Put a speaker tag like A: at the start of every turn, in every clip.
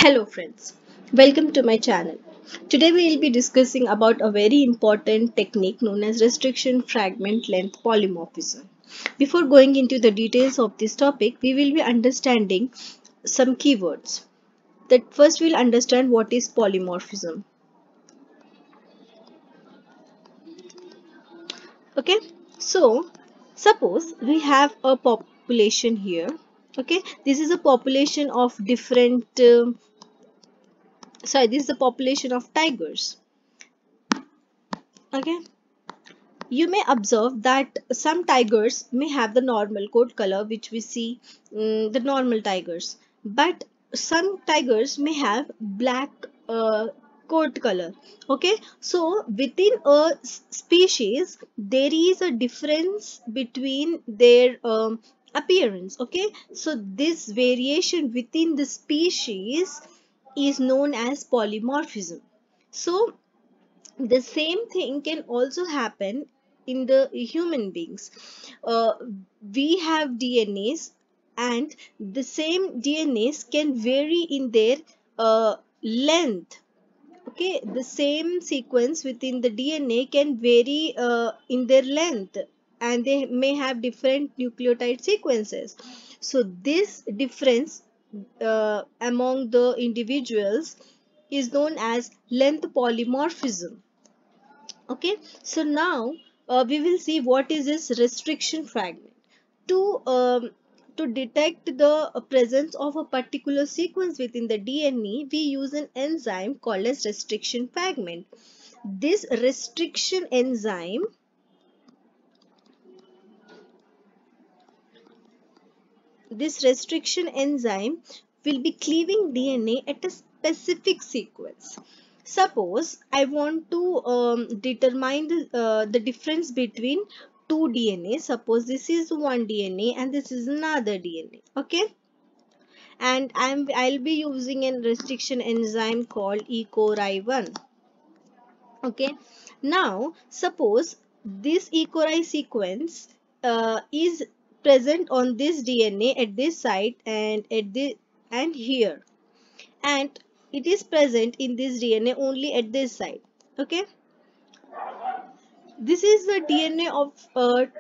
A: Hello friends, welcome to my channel. Today we will be discussing about a very important technique known as restriction fragment length polymorphism. Before going into the details of this topic, we will be understanding some keywords. That first we'll understand what is polymorphism. Okay, so suppose we have a population here. Okay, this is a population of different this is a population of tigers. Okay, you may observe that some tigers may have the normal coat color which we see, the normal tigers, but some tigers may have black coat color. Okay, so within a species there is a difference between their appearance. Okay, so this variation within the species is known as polymorphism. So the same thing can also happen in the human beings. uh, we have DNAs, and the same DNAs can vary in their length. Okay, the same sequence within the DNA can vary in their length, and they may have different nucleotide sequences. So this difference among the individuals is known as length polymorphism. Okay, so now we will see what is this restriction fragment. To um, to detect the presence of a particular sequence within the DNA, we use an enzyme called as restriction fragment. This restriction enzyme this restriction enzyme will be cleaving DNA at a specific sequence. Suppose I want to determine the difference between two DNA. Suppose this is one DNA and this is another DNA. Okay, and I'll be using a restriction enzyme called EcoRI1. Okay, now suppose this EcoRI sequence is present on this DNA at this site and at this and here, and it is present in this DNA only at this site. Okay, this is the DNA of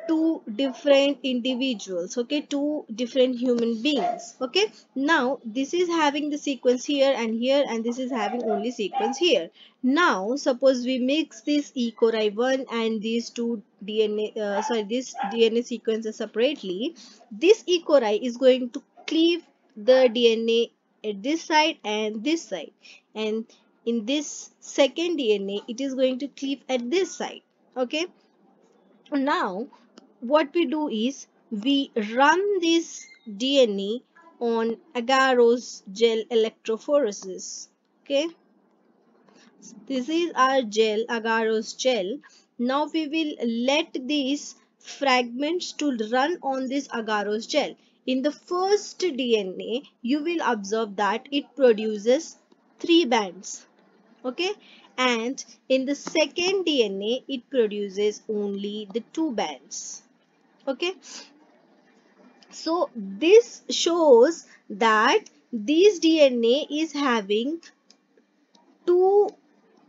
A: two different individuals. Okay, two different human beings. Okay, now this is having the sequence here and here, and this is having only sequence here. Now suppose we mix this E. coli 1 and these two this DNA sequences separately. This E. coli is going to cleave the DNA at this side and this side, and in this second DNA it is going to cleave at this side. Okay, now what we do is we run this DNA on agarose gel electrophoresis. Okay, this is our gel, agarose gel. Now we will let these fragments to run on this agarose gel. In the first DNA you will observe that it produces three bands. Okay, and in the second DNA it produces only the two bands. Okay, so this shows that this DNA is having two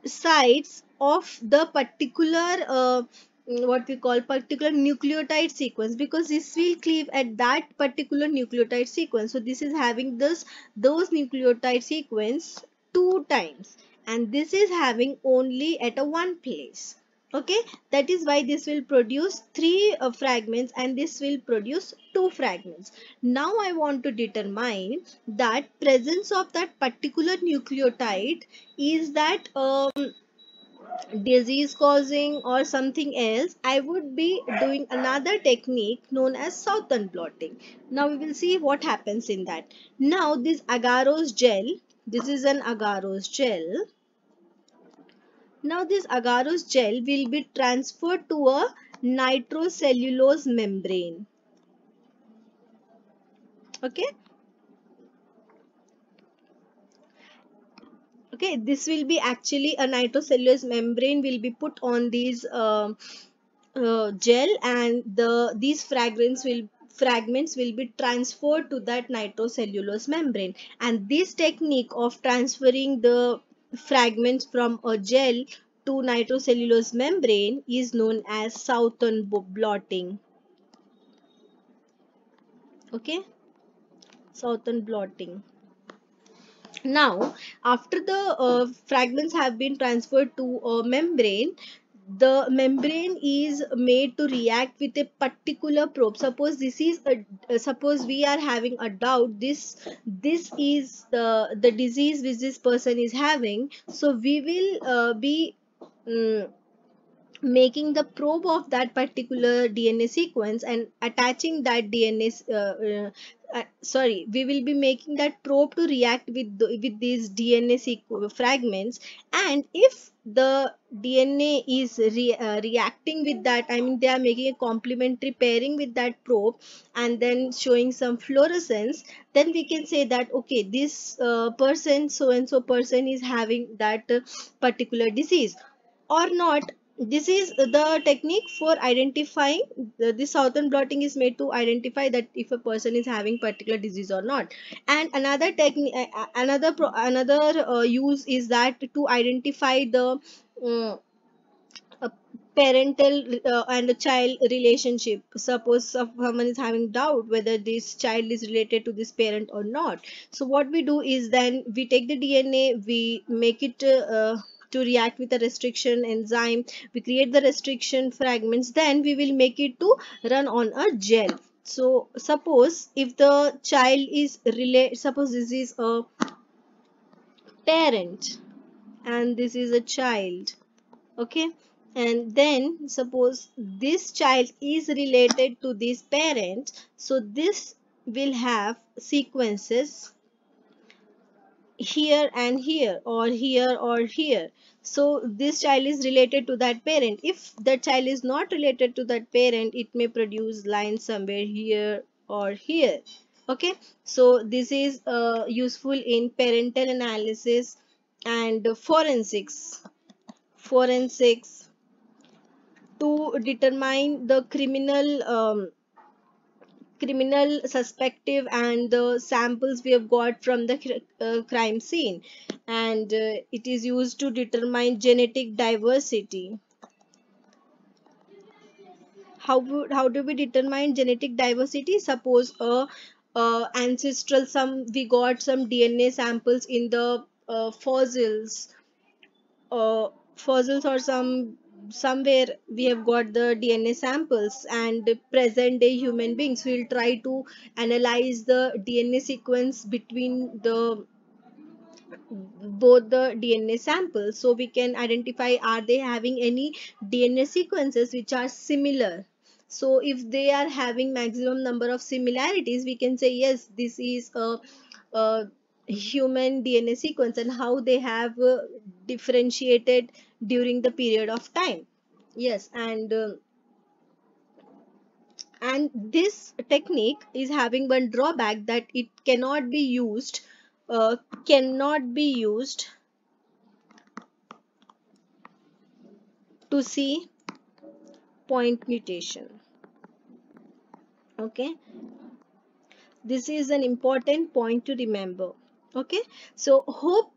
A: sides of the particular what we call particular nucleotide sequence, because this will cleave at that particular nucleotide sequence. So this is having those nucleotide sequence two times, and this is having only at a one place. Okay, that is why this will produce three fragments and this will produce two fragments. Now I want to determine that presence of that particular nucleotide, is that disease causing or something else. I would be doing another technique known as Southern blotting. Now we will see what happens in that. Now this agarose gel, this is an agarose gel. Now this agarose gel will be transferred to a nitrocellulose membrane. Okay, okay, this will be actually a nitrocellulose membrane will be put on these gel, and these fragments will be transferred to that nitrocellulose membrane, and this technique of transferring the fragments from a gel to nitrocellulose membrane is known as Southern blotting. Okay, Southern blotting. Now, after the fragments have been transferred to a membrane, the membrane is made to react with a particular probe. Suppose this is suppose we are having a doubt, this is the disease which this person is having, so we will be mm, making the probe of that particular DNA sequence and attaching that sorry, we will be making that probe to react with these DNA fragments, and if the DNA is reacting with that, I mean they are making a complementary pairing with that probe and then showing some fluorescence, then we can say that okay, this person, so and so person is having that particular disease or not. This is the technique for identifying. The southern blotting is made to identify that if a person is having particular disease or not. And another technique, another use is that to identify the uh, uh, parental and a child relationship. Suppose someone is having doubt whether this child is related to this parent or not, so what we do is then we take the DNA, we make it to react with a restriction enzyme, we create the restriction fragments, then we will make it to run on a gel. So suppose if the child is suppose this is a parent and this is a child. Okay, and then suppose this child is related to this parent, so this will have sequences here and here, or here or here. So this child is related to that parent. If the child is not related to that parent, it may produce lines somewhere here or here. Okay, so this is useful in parental analysis and forensics to determine the criminal suspective and the samples we have got from the crime scene, and it is used to determine genetic diversity. How do we determine genetic diversity? Suppose ancestral, some we got some DNA samples in the fossils or somewhere we have got the DNA samples and present day human beings. We'll try to analyze the DNA sequence between the both the DNA samples, so we can identify are they having any DNA sequences which are similar. So if they are having maximum number of similarities, we can say yes, this is a human DNA sequence, and how they have differentiated during the period of time. Yes, and this technique is having one drawback, that it uh, cannot be used to see point mutation. Okay, this is an important point to remember. Okay, so hope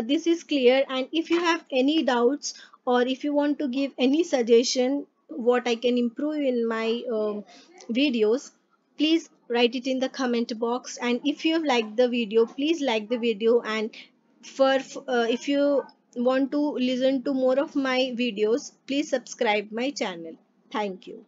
A: this is clear, and if you have any doubts or if you want to give any suggestion what I can improve in my videos, please write it in the comment box. And if you have liked the video, please like the video, and for if you want to listen to more of my videos, please subscribe my channel. Thank you.